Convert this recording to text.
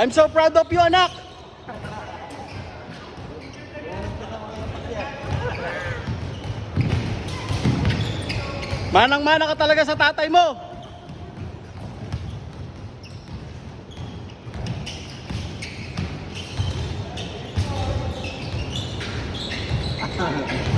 I'm so proud of you, anak. Manang-mana ka talaga sa tatay mo.